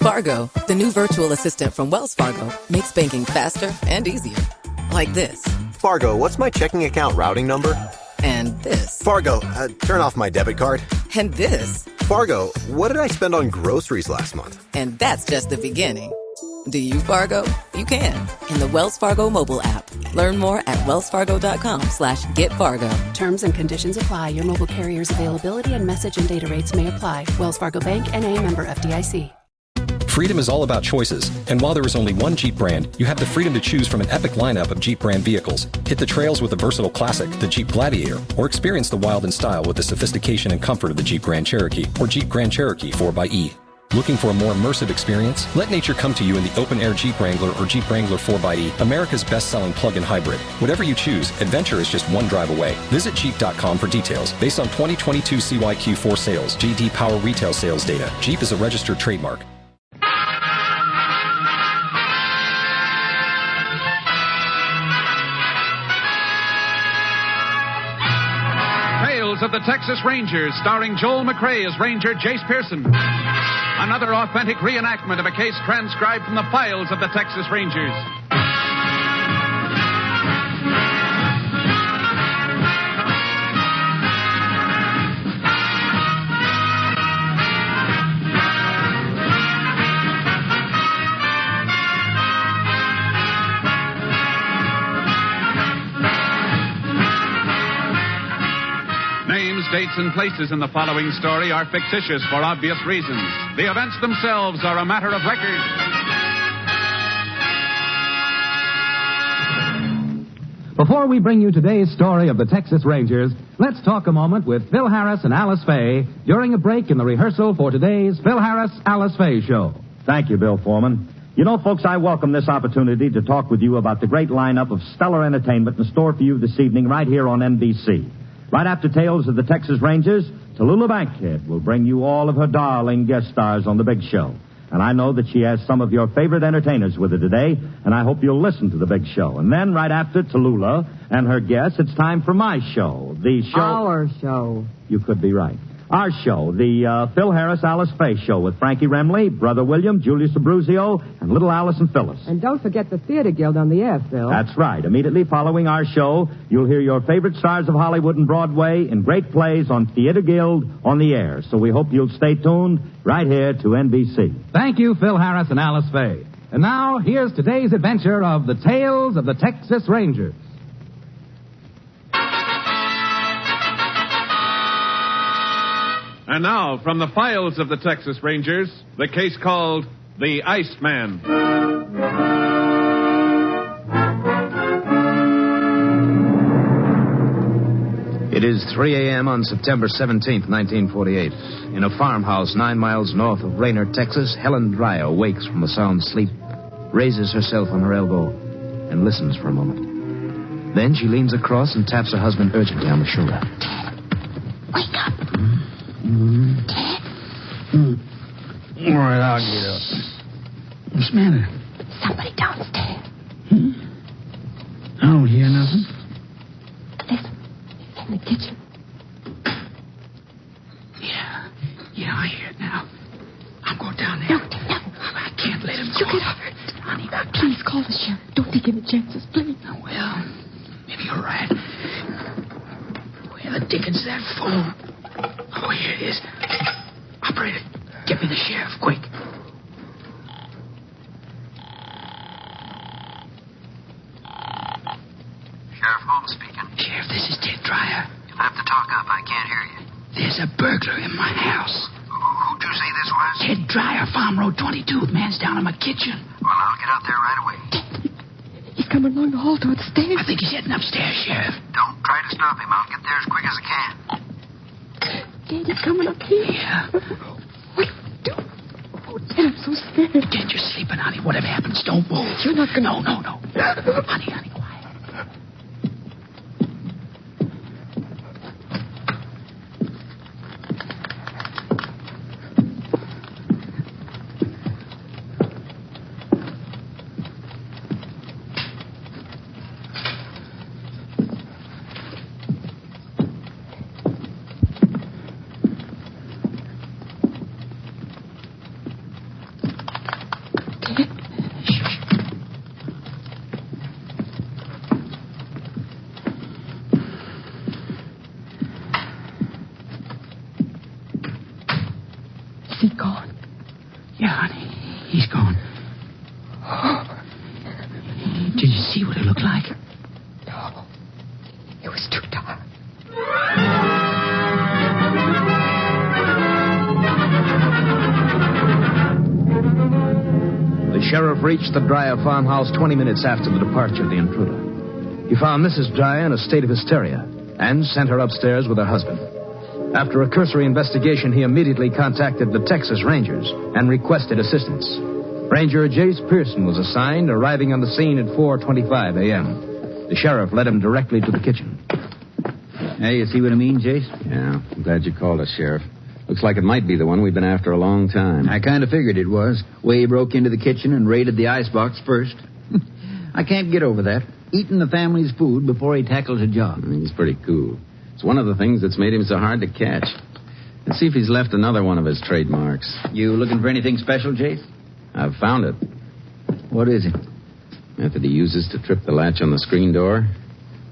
Fargo, the new virtual assistant from Wells Fargo, makes banking faster and easier. Like this. Fargo, what's my checking account routing number? And this. Fargo, turn off my debit card. And this. Fargo, what did I spend on groceries last month? And that's just the beginning. Do you, Fargo? You can. In the Wells Fargo mobile app. Learn more at wellsfargo.com/getfargo. Terms and conditions apply. Your mobile carrier's availability and message and data rates may apply. Wells Fargo Bank, N.A., member FDIC. Freedom is all about choices, and while there is only one Jeep brand, you have the freedom to choose from an epic lineup of Jeep brand vehicles. Hit the trails with the versatile classic, the Jeep Gladiator, or experience the wild in style with the sophistication and comfort of the Jeep Grand Cherokee or Jeep Grand Cherokee 4xE. Looking for a more immersive experience? Let nature come to you in the open-air Jeep Wrangler or Jeep Wrangler 4xE, America's best-selling plug-in hybrid. Whatever you choose, adventure is just one drive away. Visit Jeep.com for details. Based on 2022 CYQ4 sales, JD Power retail sales data. Jeep is a registered trademark. Tales of the Texas Rangers, starring Joel McRae as Ranger Jace Pearson. Another authentic reenactment of a case transcribed from the files of the Texas Rangers. Names, dates, and places in the following story are fictitious for obvious reasons. The events themselves are a matter of record. Before we bring you today's story of the Texas Rangers, let's talk a moment with Phil Harris and Alice Faye during a break in the rehearsal for today's Phil Harris, Alice Faye show. Thank you, Bill Foreman. You know, folks, I welcome this opportunity to talk with you about the great lineup of stellar entertainment in store for you this evening right here on NBC. Right after Tales of the Texas Rangers, Tallulah Bankhead will bring you all of her darling guest stars on the big show. And I know that she has some of your favorite entertainers with her today, and I hope you'll listen to the big show. And then, right after Tallulah and her guests, it's time for my show. The show... Our show. You could be right. Our show, the Phil Harris, Alice Faye show with Frankie Remley, Brother William, Julius Abruzio, and little Alice and Phyllis. And don't forget the Theater Guild on the air, Phil. That's right. Immediately following our show, you'll hear your favorite stars of Hollywood and Broadway in great plays on Theater Guild on the air. So we hope you'll stay tuned right here to NBC. Thank you, Phil Harris and Alice Faye. And now, here's today's adventure of the Tales of the Texas Rangers. And now, from the files of the Texas Rangers, the case called The Iceman. It is 3 a.m. on September 17th, 1948. In a farmhouse 9 miles north of Raynor, Texas, Helen Dreyer wakes from a sound sleep, raises herself on her elbow, and listens for a moment. Then she leans across and taps her husband urgently on the shoulder. Wake up. All right, I'll get up. What's the matter? Somebody downstairs. I don't hear nothing. Listen, in the kitchen. Yeah, I hear it now. I'm going down there. No. I can't let him You go. get hurt. Honey, please call the sheriff. Don't take any chances, please. Oh, well, maybe you're right. Where the dickens is that phone? Oh, here it is. Operator, get me the sheriff, quick. Sheriff Holmes speaking. Sheriff, this is Ted Dreyer. You'll have to talk up. I can't hear you. There's a burglar in my house. Who'd you say this was? Ted Dreyer, Farm Road 22. The man's down in my kitchen. Well, I'll get out there right away. He's coming along the hall toward the stairs. I think he's heading upstairs, Sheriff. Don't try to stop him. I'll get there as quick as I can. Dad, he's coming up here. Yeah. What do? Oh, Dad, I'm so scared. Dad, you're sleeping, honey. Whatever happens, don't move. You're not gonna... No. Honey, quiet. Yeah, honey. He's gone. Did you see what it looked like? No. It was too dark. The sheriff reached the Dreyer farmhouse 20 minutes after the departure of the intruder. He found Mrs. Dreyer in a state of hysteria and sent her upstairs with her husband. After a cursory investigation, he immediately contacted the Texas Rangers and requested assistance. Ranger Jace Pearson was assigned, arriving on the scene at 4:25 a.m. The sheriff led him directly to the kitchen. Hey, you see what I mean, Jace? Yeah, I'm glad you called us, Sheriff. Looks like it might be the one we've been after a long time. I kind of figured it was. Way he broke into the kitchen and raided the icebox first. I can't get over that. Eating the family's food before he tackles a job. He's pretty cool. It's one of the things that's made him so hard to catch. Let's see if he's left another one of his trademarks. You looking for anything special, Jace? I've found it. What is it? Method he uses to trip the latch on the screen door.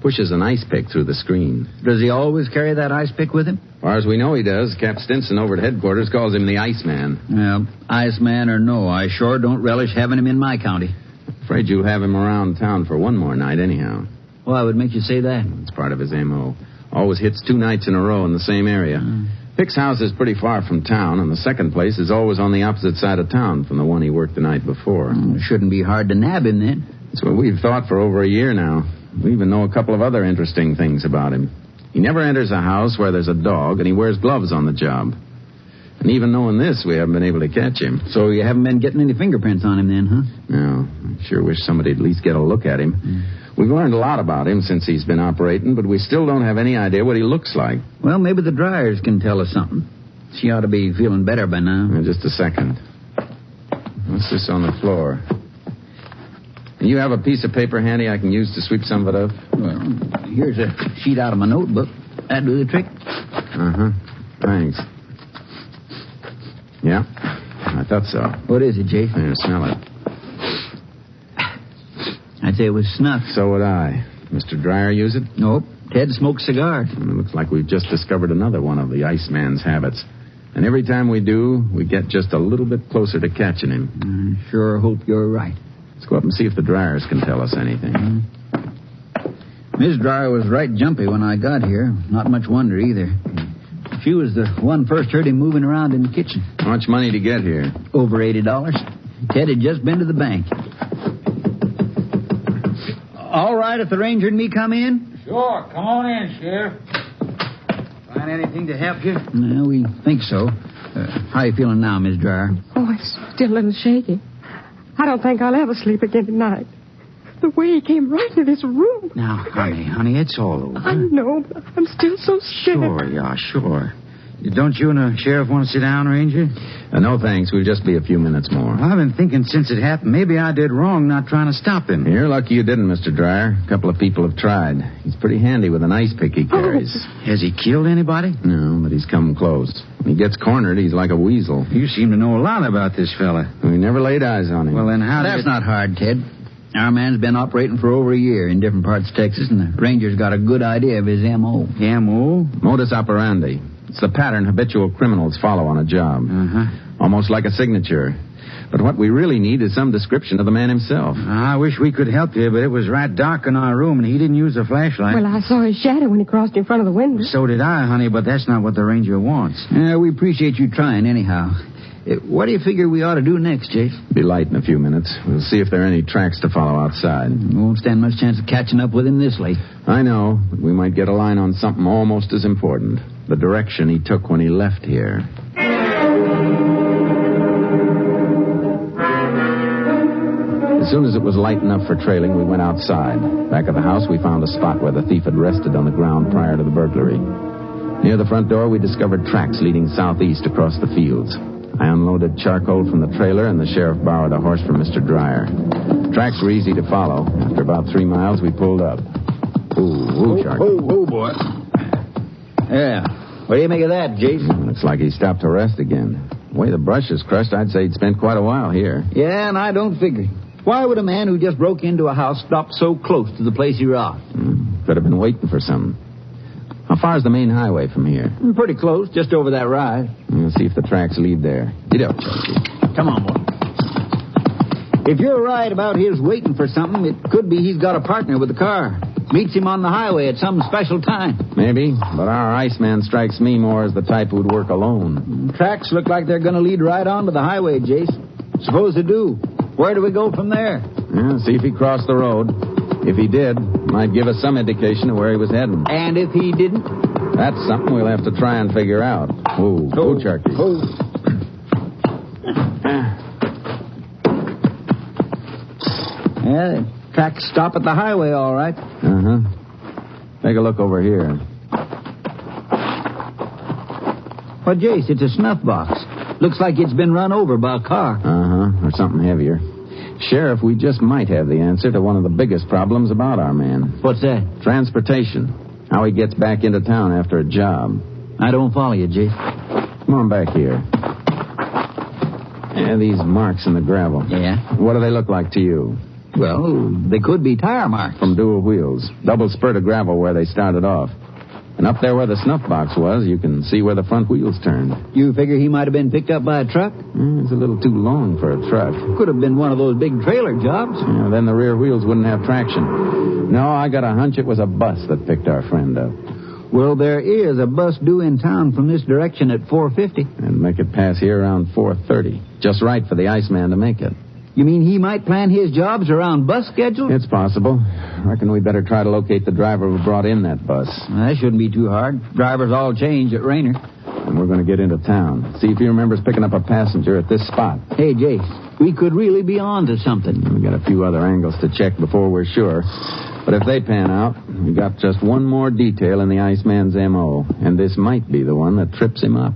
Pushes an ice pick through the screen. Does he always carry that ice pick with him? As far as we know, he does. Cap Stinson over at headquarters calls him the Iceman. Well, Iceman or no, I sure don't relish having him in my county. Afraid you'll have him around town for one more night anyhow. Why would make you say that? It's part of his M.O. Always hits 2 nights in a row in the same area. Pick's house is pretty far from town, and the second place is always on the opposite side of town from the one he worked the night before. It shouldn't be hard to nab him then. That's what we've thought for over a year now. We even know a couple of other interesting things about him. He never enters a house where there's a dog, and he wears gloves on the job. And even knowing this, we haven't been able to catch him. So you haven't been getting any fingerprints on him then, huh? No. I sure wish somebody'd at least get a look at him. We've learned a lot about him since he's been operating, but we still don't have any idea what he looks like. Well, maybe the Dryers can tell us something. She ought to be feeling better by now. Just a second. What's this on the floor? You have a piece of paper handy I can use to sweep some of it up? Well, here's a sheet out of my notebook. That'd do the trick. Uh-huh. Thanks. Yeah, I thought so. What is it, Jay? Here, smell it. I'd say it was snuff. So would I. Mr. Dreyer use it? Nope. Ted smokes cigars. It looks like we've just discovered another one of the Iceman's habits. And every time we do, we get just a little bit closer to catching him. I sure hope you're right. Let's go up and see if the Dryers can tell us anything. Miss Dryer was right jumpy when I got here. Not much wonder either. She was the one first heard him moving around in the kitchen. How much money to get here? Over $80. Ted had just been to the bank. All right, if the ranger and me come in? Sure, come on in, Sheriff. Find anything to help you? No, we think so. How you feeling now, Miss Dryer? Oh, it's still a little shaky. I don't think I'll ever sleep again tonight. The way he came right into this room. Now, honey, it's all over. I know, but I'm still so scared. Sure. Don't you and the sheriff want to sit down, Ranger? No, thanks. We'll just be a few minutes more. Well, I've been thinking since it happened, maybe I did wrong not trying to stop him. You're lucky you didn't, Mr. Dreyer. A couple of people have tried. He's pretty handy with an ice pick he carries. Has he killed anybody? No, but he's come close. When he gets cornered, he's like a weasel. You seem to know a lot about this fella. We never laid eyes on him. Well, then how That's not hard, Ted. Our man's been operating for over a year in different parts of Texas, and the Ranger's got a good idea of his M.O. M.O.? Modus operandi. It's the pattern habitual criminals follow on a job. Almost like a signature. But what we really need is some description of the man himself. I wish we could help you, but it was right dark in our room, and he didn't use a flashlight. Well, I saw his shadow when he crossed in front of the window. So did I, honey, but that's not what the ranger wants. We appreciate you trying anyhow. What do you figure we ought to do next, Chase? Be light in a few minutes. We'll see if there are any tracks to follow outside. We won't stand much chance of catching up with him this late. I know, but we might get a line on something almost as important. The direction he took when he left here. As soon as it was light enough for trailing, we went outside. Back of the house, we found a spot where the thief had rested on the ground prior to the burglary. Near the front door, we discovered tracks leading southeast across the fields. I unloaded charcoal from the trailer, and the sheriff borrowed a horse from Mr. Dreyer. Tracks were easy to follow. After about 3 miles, we pulled up. Ooh, charcoal. Oh, boy. Yeah. What do you make of that, Jason? Looks like he stopped to rest again. The way the brush is crushed, I'd say he'd spent quite a while here. Yeah, and I don't figure. Why would a man who just broke into a house stop so close to the place he robbed? Could have been waiting for something. How far is the main highway from here? Pretty close, just over that rise. We'll see if the tracks lead there. Get up, Chunky. Come on, boy. If you're right about his waiting for something, it could be he's got a partner with the car. Meets him on the highway at some special time. Maybe, but our Iceman strikes me more as the type who'd work alone. Tracks look like they're going to lead right onto the highway, Jace. Suppose they do. Where do we go from there? Yeah, see if he crossed the road. If he did, might give us some indication of where he was heading. And if he didn't? That's something we'll have to try and figure out. Ooh, go, Charky. Yeah, the tracks stop at the highway, all right. Uh-huh. Take a look over here. Well, Jace, it's a snuff box. Looks like it's been run over by a car. Uh-huh, or something heavier. Sheriff, we just might have the answer to one of the biggest problems about our man. What's that? Transportation. How he gets back into town after a job. I don't follow you, Jace. Come on back here. Yeah, these marks in the gravel. Yeah? What do they look like to you? Well, they could be tire marks. From dual wheels. Double spurt of gravel where they started off. And up there where the snuff box was, you can see where the front wheels turned. You figure he might have been picked up by a truck? It's a little too long for a truck. Could have been one of those big trailer jobs. Yeah, then the rear wheels wouldn't have traction. No, I got a hunch it was a bus that picked our friend up. Well, there is a bus due in town from this direction at 4:50. And make it pass here around 4:30. Just right for the Iceman to make it. You mean he might plan his jobs around bus schedules? It's possible. Reckon we better try to locate the driver who brought in that bus. That shouldn't be too hard. Drivers all change at Raynor. And we're going to get into town. See if he remembers picking up a passenger at this spot. Hey, Jace, we could really be on to something. We got a few other angles to check before we're sure. But if they pan out, we got just one more detail in the Iceman's M.O., and this might be the one that trips him up.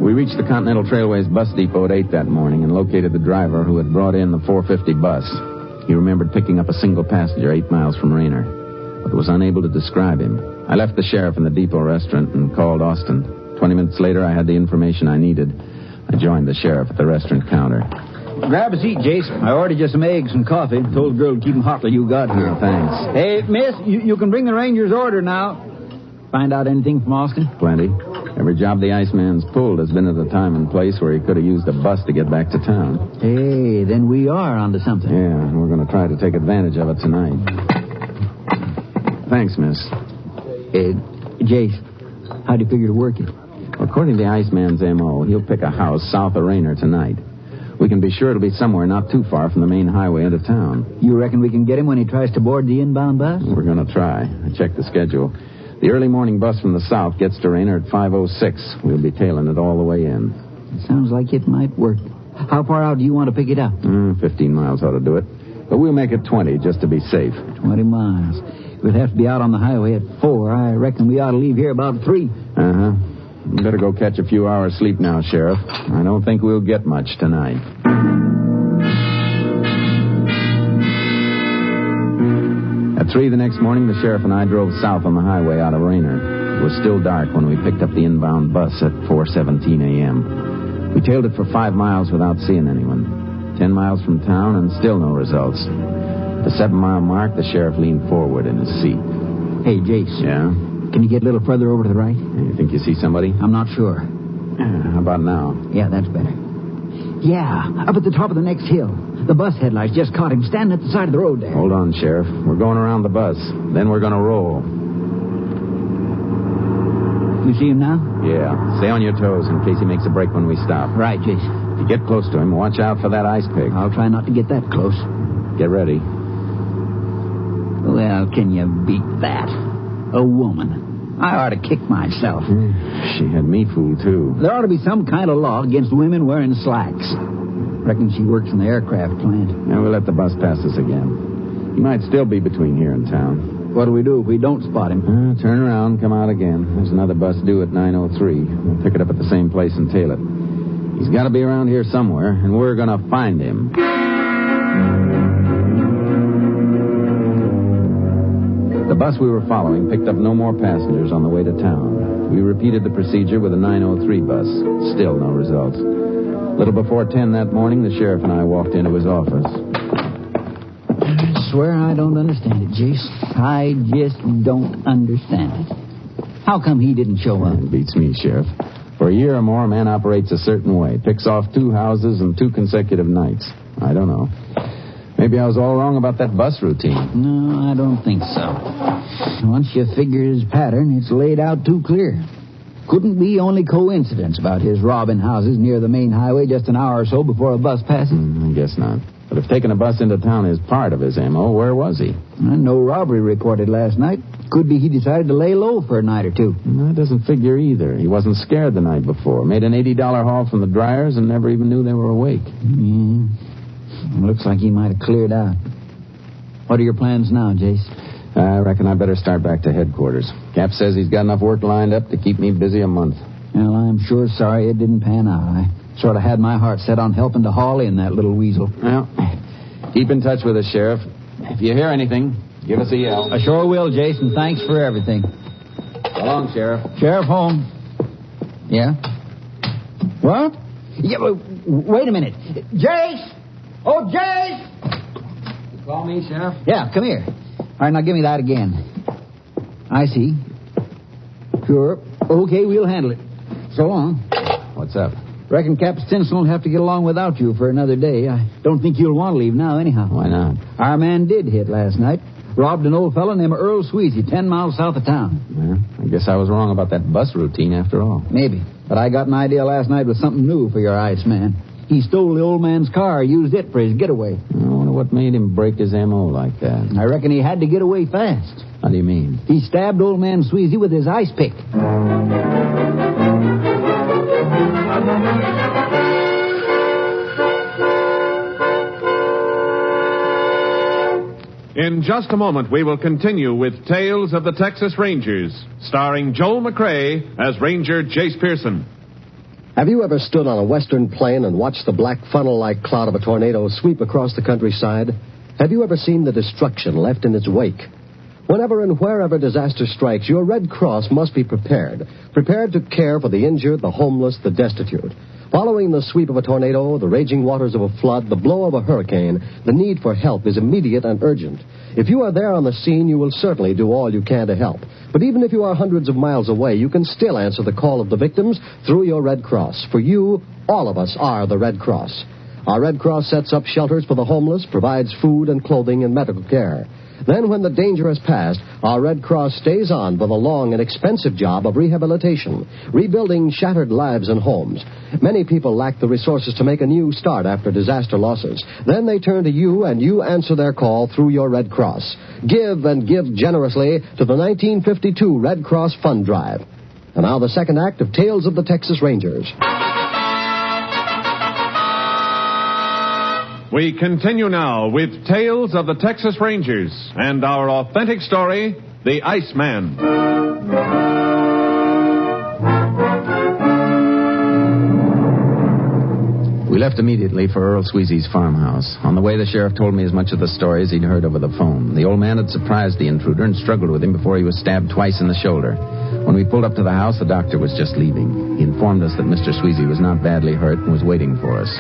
We reached the Continental Trailways bus depot at 8 that morning and located the driver who had brought in the 4:50 bus. He remembered picking up a single passenger 8 miles from Raynor, but was unable to describe him. I left the sheriff in the depot restaurant and called Austin. 20 minutes later, I had the information I needed. I joined the sheriff at the restaurant counter. Grab a seat, Jace. I ordered you some eggs and coffee. Told the girl to keep them hot till you got here. Oh, thanks. Hey, miss, you can bring the Ranger's order now. Find out anything from Austin? Plenty. Every job the Iceman's pulled has been at a time and place where he could have used a bus to get back to town. Hey, then we are onto something. Yeah, and we're going to try to take advantage of it tonight. Thanks, miss. Jace, how do you figure to work it? According to the Iceman's M.O., he'll pick a house south of Raynor tonight. We can be sure it'll be somewhere not too far from the main highway into town. You reckon we can get him when he tries to board the inbound bus? We're going to try. I checked the schedule. The early morning bus from the south gets to Raynor at 5:06. We'll be tailing it all the way in. It sounds like it might work. How far out do you want to pick it up? 15 miles ought to do it. But we'll make it 20 just to be safe. 20 miles. We'll have to be out on the highway at 4. I reckon we ought to leave here about 3. Uh-huh. You better go catch a few hours sleep now, Sheriff. I don't think we'll get much tonight. At 3 the next morning, the sheriff and I drove south on the highway out of Raynor. It was still dark when we picked up the inbound bus at 4:17 a.m. We tailed it for 5 miles without seeing anyone. 10 miles from town and still no results. At the 7-mile mark, the sheriff leaned forward in his seat. Hey, Jace. Yeah? Can you get a little further over to the right? You think you see somebody? I'm not sure. How about now? Yeah, that's better. Yeah, up at the top of the next hill. The bus headlights just caught him standing at the side of the road there. Hold on, Sheriff. We're going around the bus. Then we're going to roll. You see him now? Yeah. Stay on your toes in case he makes a break when we stop. Right, Jace. If you get close to him, watch out for that ice pick. I'll try not to get that close. Get ready. Well, can you beat that? A woman. I ought to kick myself. She had me fooled, too. There ought to be some kind of law against women wearing slacks. Reckon she works in the aircraft plant. Now we'll let the bus pass us again. He might still be between here and town. What do we do if we don't spot him? Turn around, come out again. There's another bus due at 9:03. We'll pick it up at the same place and tail it. He's got to be around here somewhere, and we're going to find him. The bus we were following picked up no more passengers on the way to town. We repeated the procedure with a 9:03 bus. Still no results. A little before 10 that morning, the sheriff and I walked into his office. swear I don't understand it, Jace. I just don't understand it. How come he didn't show up? It beats me, Sheriff. For a year or more, a man operates a certain way. Picks off 2 houses in 2 consecutive nights. I don't know. Maybe I was all wrong about that bus routine. No, I don't think so. Once you figure his pattern, it's laid out too clear. Couldn't be only coincidence about his robbing houses near the main highway just an hour or so before a bus passes. I guess not. But if taking a bus into town is part of his M.O., where was he? No robbery reported last night. Could be he decided to lay low for a night or two. That doesn't figure either. He wasn't scared the night before. Made an $80 haul from the dryers and never even knew they were awake. Looks like he might have cleared out. What are your plans now, Jace? I reckon I better start back to headquarters. Cap says he's got enough work lined up to keep me busy a month. Well, I'm sure sorry it didn't pan out. I sort of had my heart set on helping to haul in that little weasel. Well, keep in touch with us, Sheriff. If you hear anything, give us a yell. I sure will, Jason. Thanks for everything. So long, Sheriff. Sheriff home. Yeah? What? Yeah, wait a minute. Jace! Oh, Jace! You call me, Sheriff? Yeah, come here. All right, now give me that again. I see. Sure. Okay, we'll handle it. So long. What's up? Reckon Cap Stinson will have to get along without you for another day. I don't think you'll want to leave now, anyhow. Why not? Our man did hit last night. Robbed an old fellow named Earl Sweezy, 10 miles south of town. Well, I guess I was wrong about that bus routine after all. Maybe. But I got an idea last night with something new for your ice man. He stole the old man's car, used it for his getaway. I wonder what made him break his M.O. like that. I reckon he had to get away fast. How do you mean? He stabbed old man Sweezy with his ice pick. In just a moment, we will continue with Tales of the Texas Rangers, starring Joel McCrea as Ranger Jace Pearson. Have you ever stood on a western plain and watched the black funnel-like cloud of a tornado sweep across the countryside? Have you ever seen the destruction left in its wake? Whenever and wherever disaster strikes, your Red Cross must be prepared to care for the injured, the homeless, the destitute. Following the sweep of a tornado, the raging waters of a flood, the blow of a hurricane, the need for help is immediate and urgent. If you are there on the scene, you will certainly do all you can to help. But even if you are hundreds of miles away, you can still answer the call of the victims through your Red Cross. For you, all of us are the Red Cross. Our Red Cross sets up shelters for the homeless, provides food and clothing and medical care. Then, when the danger has passed, our Red Cross stays on for the long and expensive job of rehabilitation, rebuilding shattered lives and homes. Many people lack the resources to make a new start after disaster losses. Then they turn to you, and you answer their call through your Red Cross. Give and give generously to the 1952 Red Cross Fund Drive. And now the second act of Tales of the Texas Rangers. We continue now with Tales of the Texas Rangers and our authentic story, The Iceman. We left immediately for Earl Sweezy's farmhouse. On the way, the sheriff told me as much of the story as he'd heard over the phone. The old man had surprised the intruder and struggled with him before he was stabbed twice in the shoulder. When we pulled up to the house, the doctor was just leaving. He informed us that Mr. Sweezy was not badly hurt and was waiting for us.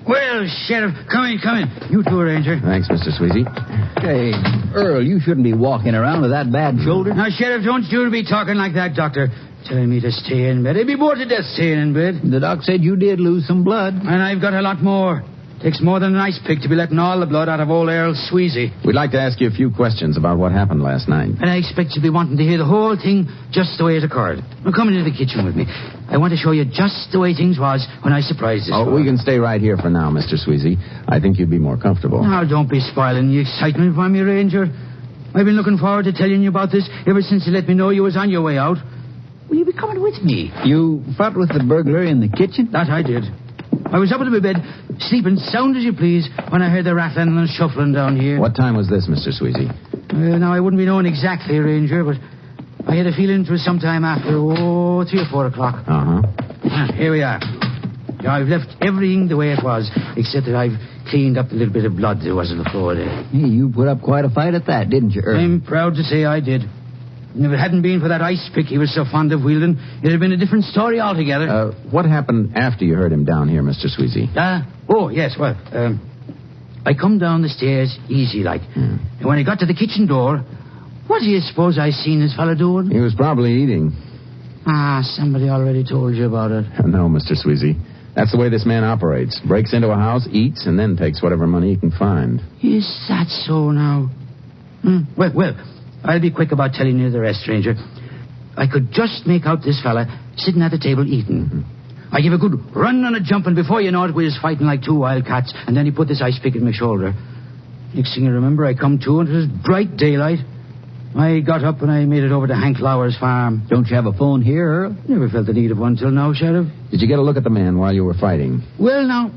Well, Sheriff, come in. You too, Ranger. Thanks, Mr. Sweezy. Hey, Earl, you shouldn't be walking around with that bad shoulder. Now, Sheriff, don't you be talking like that, Doctor. Telling me to stay in bed. I'd be bored to death staying in bed. The doc said you did lose some blood. And I've got a lot more. Takes more than an ice pick to be letting all the blood out of old Earl Sweezy. We'd like to ask you a few questions about what happened last night. And I expect you'll be wanting to hear the whole thing just the way it occurred. Now, come into the kitchen with me. I want to show you just the way things was when I surprised this we can stay right here for now, Mr. Sweezy. I think you'd be more comfortable. Now, don't be spoiling the excitement for me, Ranger. I've been looking forward to telling you about this ever since you let me know you was on your way out. Will you be coming with me? You fought with the burglar in the kitchen? That I did. I was up in my bed, sleeping sound as you please, when I heard the rattling and shuffling down here. What time was this, Mr. Sweezy? Now, I wouldn't be knowing exactly, Ranger, but I had a feeling it was sometime after, 3 or 4 o'clock. Here we are. Now, I've left everything the way it was, except that I've cleaned up the little bit of blood there was on the floor there. Hey, you put up quite a fight at that, didn't you, Earl? I'm proud to say I did. And if it hadn't been for that ice pick he was so fond of wielding, it'd have been a different story altogether. What happened after you heard him down here, Mr. Sweezy? Yes, well, I come down the stairs easy like. And when I got to the kitchen door, what do you suppose I seen this fella doing? He was probably eating. Somebody already told you about it. No, Mr. Sweezy. That's the way this man operates. Breaks into a house, eats, and then takes whatever money he can find. Is that so now? Well, I'll be quick about telling you the rest, stranger. I could just make out this fella sitting at the table eating. I give a good run and a jump, and before you know it, we was fighting like two wild cats, and then he put this ice pick in my shoulder. Next thing I remember, I come to, and it was bright daylight. I got up and I made it over to Hank Lauer's farm. Don't you have a phone here, Earl? Never felt the need of one till now, Sheriff. Did you get a look at the man while you were fighting? Well, now,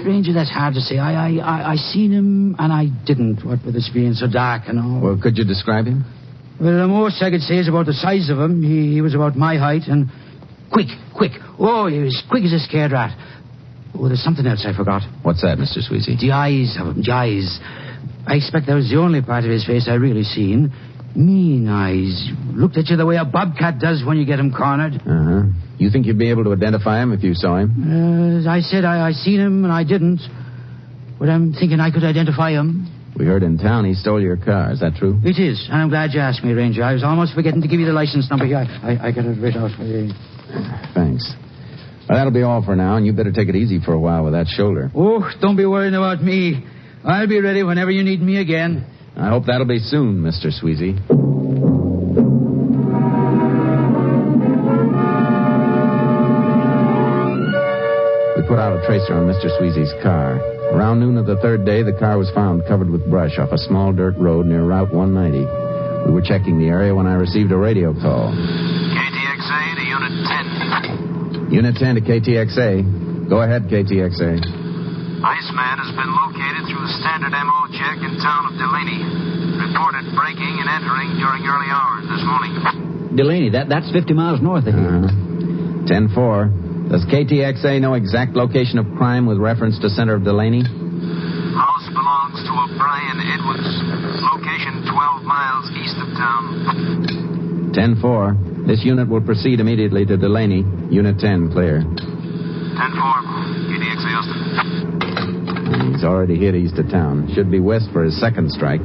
Ranger, that's hard to say. I seen him and I didn't, what with this being so dark and all. Well, could you describe him? Well, the most I could say is about the size of him. He was about my height and quick. Oh, he was quick as a scared rat. Oh, there's something else I forgot. What's that, Mr. Sweezy? The eyes of him, the eyes. I expect that was the only part of his face I really seen. Mean eyes. Looked at you the way a bobcat does when you get him cornered. You think you'd be able to identify him if you saw him? As I said, I seen him and I didn't. But I'm thinking I could identify him. We heard in town he stole your car. Is that true? It is, and I'm glad you asked me, Ranger. I was almost forgetting to give you the license number here. I got it right out for you. Thanks. Well, that'll be all for now, and you better take it easy for a while with that shoulder. Oh, don't be worrying about me. I'll be ready whenever you need me again. I hope that'll be soon, Mr. Sweezy. We put out a tracer on Mr. Sweezy's car. Around noon of the third day, the car was found covered with brush off a small dirt road near Route 190. We were checking the area when I received a radio call. KTXA to Unit 10. Unit 10 to KTXA. Go ahead, KTXA. Iceman has been located through a standard MO check in town of Delaney. Reported breaking and entering during early hours this morning. Delaney, that's 50 miles north of here. 10-4. Does KTXA know exact location of crime with reference to center of Delaney? House belongs to a Brian Edwards. Location 12 miles east of town. 10-4. This unit will proceed immediately to Delaney. Unit 10, clear. 10-4. KTXA Austin. He's already hit east of town. Should be west for his second strike.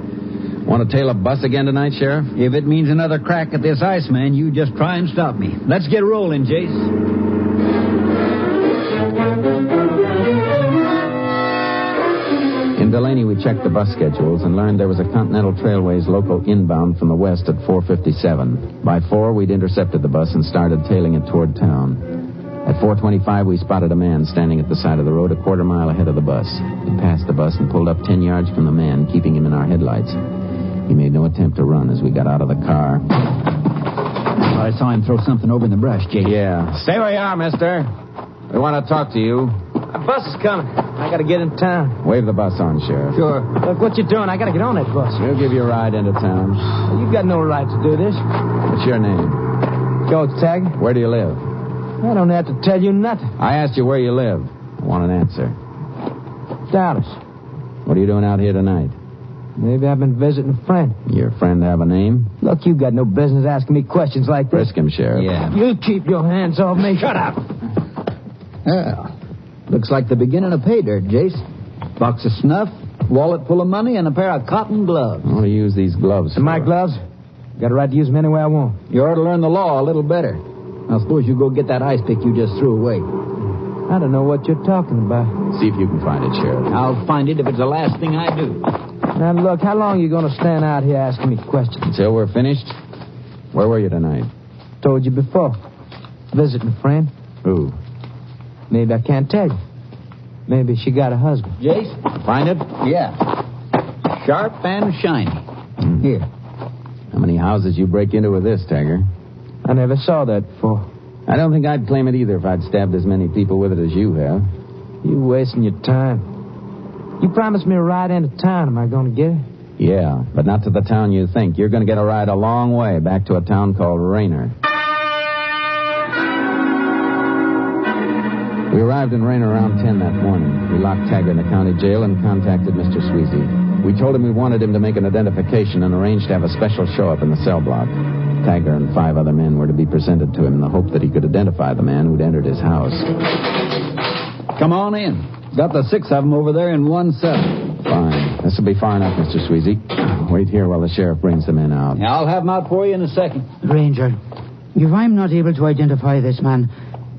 Want to tail a bus again tonight, Sheriff? If it means another crack at this Iceman, you just try and stop me. Let's get rolling, Jace. In Delaney, we checked the bus schedules and learned there was a Continental Trailways local inbound from the west at 4:57. By 4, we'd intercepted the bus and started tailing it toward town. At 4:25, we spotted a man standing at the side of the road a quarter mile ahead of the bus. We passed the bus and pulled up 10 yards from the man, keeping him in our headlights. He made no attempt to run as we got out of the car. I saw him throw something over in the brush, Jake. Yeah. Stay where you are, mister. We want to talk to you. A bus is coming. I got to get in town. Wave the bus on, Sheriff. Sure. Look, what you doing? I got to get on that bus. We'll give you a ride into town. You've got no right to do this. What's your name? George Taggart. Where do you live? I don't have to tell you nothing. I asked you where you live. I want an answer. Dallas. What are you doing out here tonight? Maybe I've been visiting a friend. Your friend have a name? Look, you got no business asking me questions like this. Frisk him, Sheriff. Yeah. You keep your hands off me. Shut up. Well, looks like the beginning of pay dirt, Jace. Box of snuff, wallet full of money, and a pair of cotton gloves. I want to use these gloves. And my gloves? Got a right to use them any way I want. You ought to learn the law a little better. Now, suppose you go get that ice pick you just threw away. I don't know what you're talking about. See if you can find it, Sheriff. I'll find it if it's the last thing I do. Now, look, how long are you going to stand out here asking me questions? Until we're finished? Where were you tonight? Told you before. Visiting a friend. Who? Maybe I can't tell you. Maybe she got a husband. Jace? Find it? Yeah. Sharp and shiny. Here. How many houses you break into with this, Taggart? I never saw that before. I don't think I'd claim it either if I'd stabbed as many people with it as you have. You wasting your time. You promised me a ride into town. Am I going to get it? Yeah, but not to the town you think. You're going to get a ride a long way back to a town called Raynor. We arrived in Raynor around 10 that morning. We locked Taggart in the county jail and contacted Mr. Sweezy. We told him we wanted him to make an identification and arranged to have a special show-up in the cell block. Taggart and 5 other men were to be presented to him in the hope that he could identify the man who'd entered his house. Come on in. Got the 6 of them over there in one cell. Fine. This will be far enough, Mr. Sweezy. Wait here while the sheriff brings the men out. Yeah, I'll have them out for you in a second. Ranger, if I'm not able to identify this man,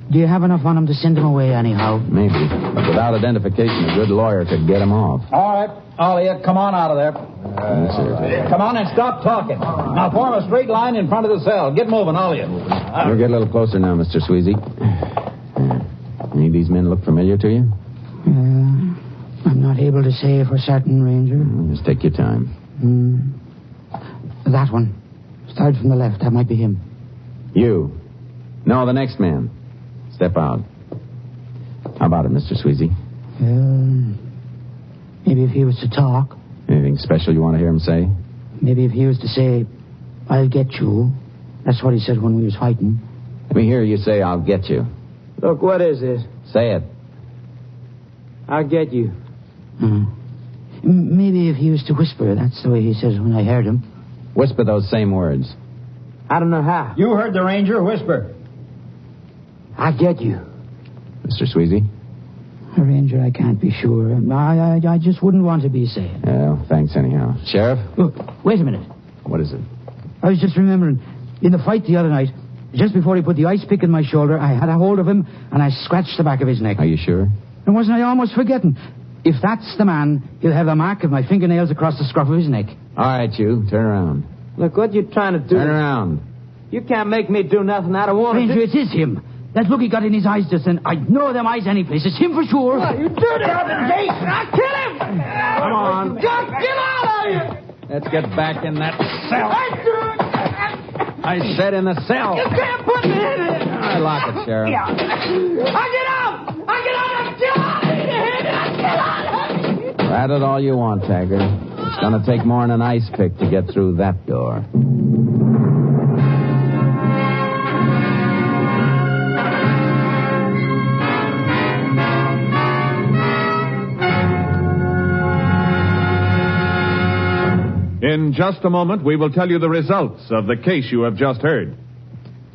do you have enough on him to send him away anyhow? Maybe. But without identification, a good lawyer could get him off. All right, Ollie, come on out of there. Yes, sir. Come on and stop talking. Now form a straight line in front of the cell. Get moving, all of you. We'll get a little closer now, Mr. Sweezy. Any of these men look familiar to you? I'm not able to say for certain, Ranger. Just take your time. That one. Start from the left. That might be him. You. No, the next man. Step out. How about it, Mr. Sweezy? Maybe if he was to talk. Anything special you want to hear him say? Maybe if he was to say, I'll get you. That's what he said when we was fighting. Let me hear you say, I'll get you. Look, what is this? Say it. I'll get you. Maybe if he was to whisper. That's the way he says when I heard him. Whisper those same words. I don't know how. You heard the ranger whisper. I'll get you. Mr. Sweezy? Ranger, I can't be sure. I just wouldn't want to be saying. Well, thanks anyhow. Sheriff? Look, wait a minute. What is it? I was just remembering, in the fight the other night, just before he put the ice pick in my shoulder, I had a hold of him and I scratched the back of his neck. Are you sure? And wasn't I almost forgetting? If that's the man, he'll have the mark of my fingernails across the scruff of his neck. All right, you. Turn around. Look, what you trying to do? Turn around. You can't make me do nothing I don't want to do. Ranger, it is him. That look he got in his eyes just then. I'd know them eyes any place. It's him for sure. What, you dirty Jason! I'll kill him! Come on. Just get out of here! Let's get back in that cell. I said in the cell. You can't put me in it! I lock it, Sheriff. Yeah. I get out! Get out of here! Rat it all you want, Taggart. It's going to take more than an ice pick to get through that door. In just a moment, we will tell you the results of the case you have just heard.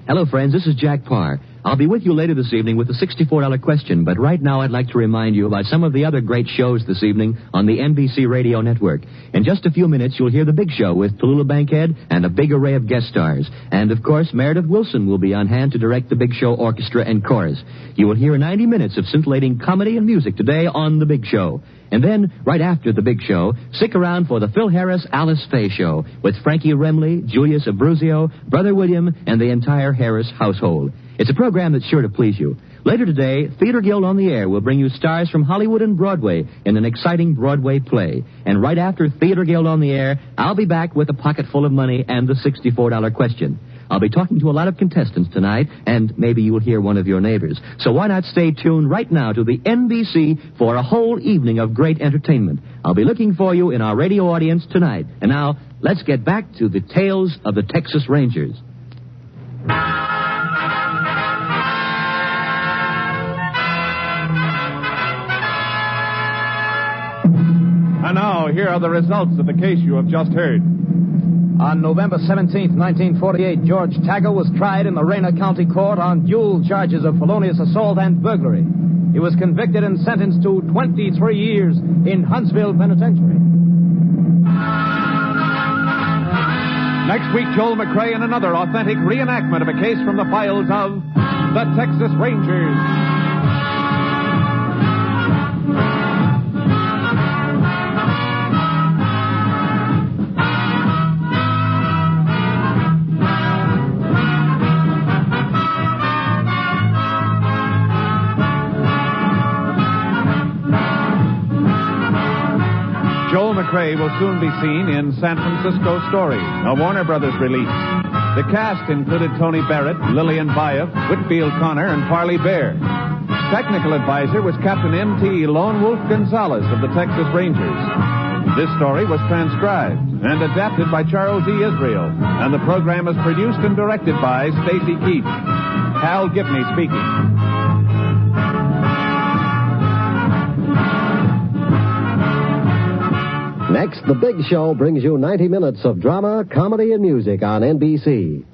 Hello, friends. This is Jack Parr. I'll be with you later this evening with the $64 question, but right now I'd like to remind you about some of the other great shows this evening on the NBC Radio Network. In just a few minutes, you'll hear The Big Show with Tallulah Bankhead and a big array of guest stars. And, of course, Meredith Wilson will be on hand to direct The Big Show Orchestra and Chorus. You will hear 90 minutes of scintillating comedy and music today on The Big Show. And then, right after The Big Show, stick around for the Phil Harris Alice Faye Show with Frankie Remley, Julius Abruzio, Brother William, and the entire Harris household. It's a program that's sure to please you. Later today, Theater Guild on the Air will bring you stars from Hollywood and Broadway in an exciting Broadway play. And right after Theater Guild on the Air, I'll be back with a pocket full of money and the $64 question. I'll be talking to a lot of contestants tonight, and maybe you'll hear one of your neighbors. So why not stay tuned right now to the NBC for a whole evening of great entertainment. I'll be looking for you in our radio audience tonight. And now, let's get back to the tales of the Texas Rangers. And now, here are the results of the case you have just heard. On November 17th, 1948, George Taggart was tried in the Rayner County Court on dual charges of felonious assault and burglary. He was convicted and sentenced to 23 years in Huntsville Penitentiary. Next week, Joel McCrea in another authentic reenactment of a case from the files of the Texas Rangers. Joel McCrea will soon be seen in San Francisco Story, a Warner Brothers release. The cast included Tony Barrett, Lillian Bayef, Whitfield Connor, and Parley Bear. Technical advisor was Captain M.T. Lone Wolf Gonzalez of the Texas Rangers. This story was transcribed and adapted by Charles E. Israel, and the program is produced and directed by Stacy Keach. Hal Gibney speaking. Next, The Big Show brings you 90 minutes of drama, comedy, and music on NBC.